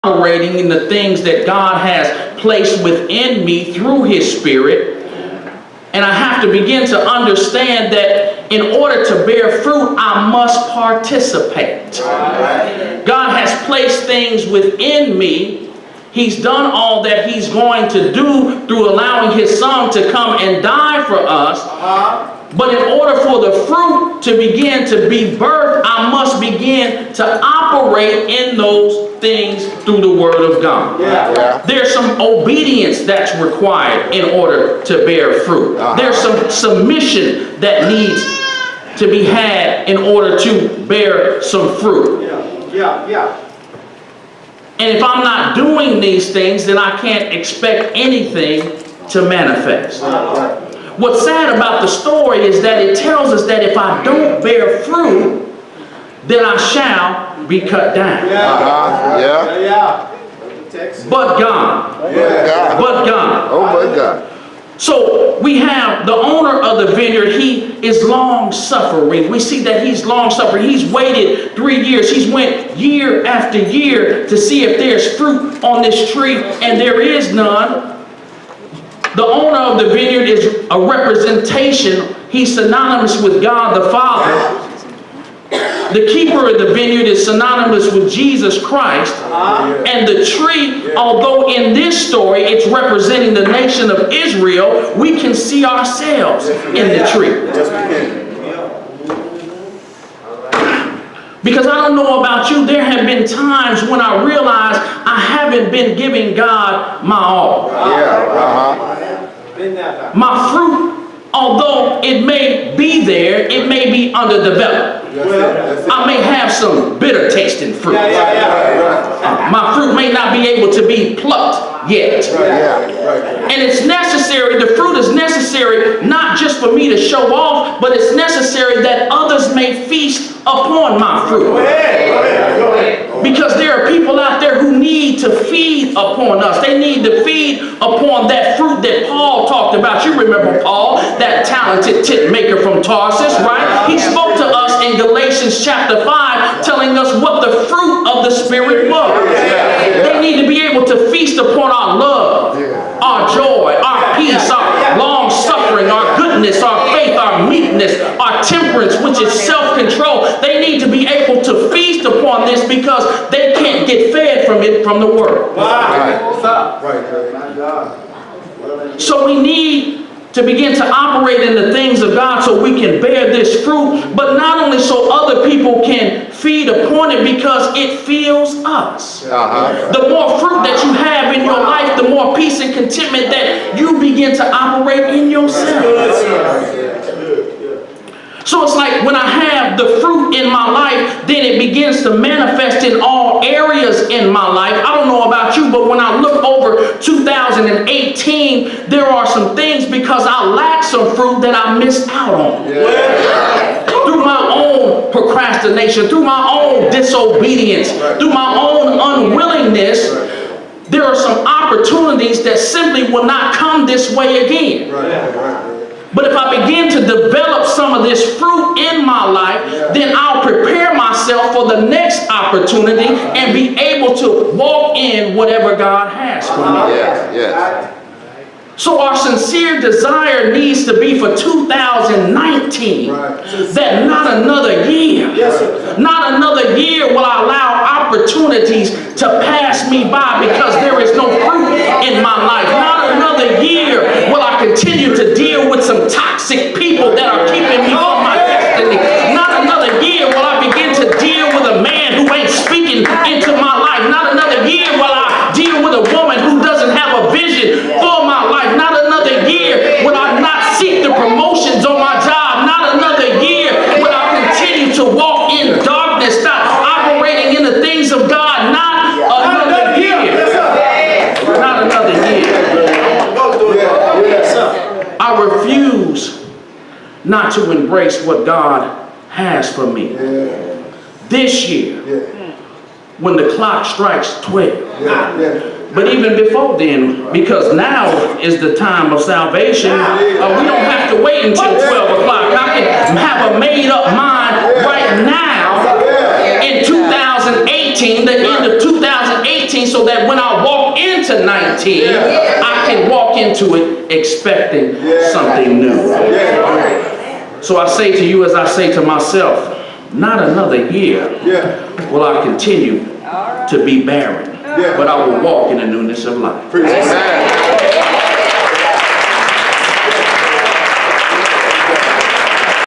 operating in the things that God has placed within me through His Spirit. And I have to begin to understand that in order to bear fruit, I must participate. God has placed things within me. He's done all that He's going to do through allowing His Son to come and die for us. But in order for the fruit to begin to be birthed, I must begin to operate in those things through the Word of God. There's some obedience that's required in order to bear fruit. There's some submission that needs to be had in order to bear some fruit. And if I'm not doing these things, then I can't expect anything to manifest. What's sad about the story is that it tells us that if I don't bear fruit, then I shall be cut down. But God. But God. Oh my God. So we have the owner of the vineyard. He is long suffering. We see that he's long suffering. He's waited 3 years. He's went year after year to see if there's fruit on this tree, and there is none. The owner of the vineyard is a representation. He's synonymous with God the Father. The keeper of the vineyard is synonymous with Jesus Christ. And the tree, although in this story it's representing the nation of Israel, we can see ourselves in the tree. Because I don't know about you, there have been times when I realize I haven't been giving God my all. My fruit, although it may be there, it may be underdeveloped. I may have some bitter tasting fruit. My fruit may not be able to be plucked yet. And it's necessary, the fruit is necessary not just for me to show off, but it's necessary that others may feast upon my fruit. Because there are people out there who need to feed upon us. They need to feed upon that fruit that Paul talked about. You remember Paul, that talented tent maker from Tarsus, right? He spoke to us in Galatians chapter 5, telling us what the fruit of the Spirit was. They need to be able to feast upon our love, our joy, our peace, our long suffering, our goodness, our faith, our meekness, our temperance, which is self-control. They need to be able to feast upon this because they can't get fed from it from the Word. So we need to begin to operate in the things of God so we can bear this fruit, but not only so other people can feed upon it, because it feels us. The more fruit that you have in your life, the more peace and contentment that you begin to operate in yourself. So it's like when I have the fruit in my life, then it begins to manifest in all areas in my life. I don't know about you, but when I look over 2018, there are some things because I lack some fruit that I missed out on. Through my own procrastination, through my own disobedience, through my own unwillingness, there are some opportunities that simply will not come this way again. But if I begin to develop some of this fruit in my life, then I'll prepare myself for the next opportunity and be able to walk in whatever God has for me. So our sincere desire needs to be for 2019, that not another year will I allow opportunities to pass me by because there is no fruit in my life. Not another year will I continue to deal with some toxic people that are keeping me on my destiny. Not another year will I begin to deal with a man who ain't speaking into my life. Not another year will I deal with a woman who doesn't have a vision for my life. Not another year will I not seek the promotions on my job. Not another year will I continue to walk in darkness, not operating in the things of God. Not another year. Not another year. I refuse not to embrace what God has for me. This year, when the clock strikes 12. But even before then, because now is the time of salvation, we don't have to wait until 12 o'clock. I can have a made up mind right now in 2018, the end of 2018, so so that when I walk into 19, I can walk into it expecting something new. So I say to you as I say to myself, not another year will I continue to be barren, but I will walk in the newness of life.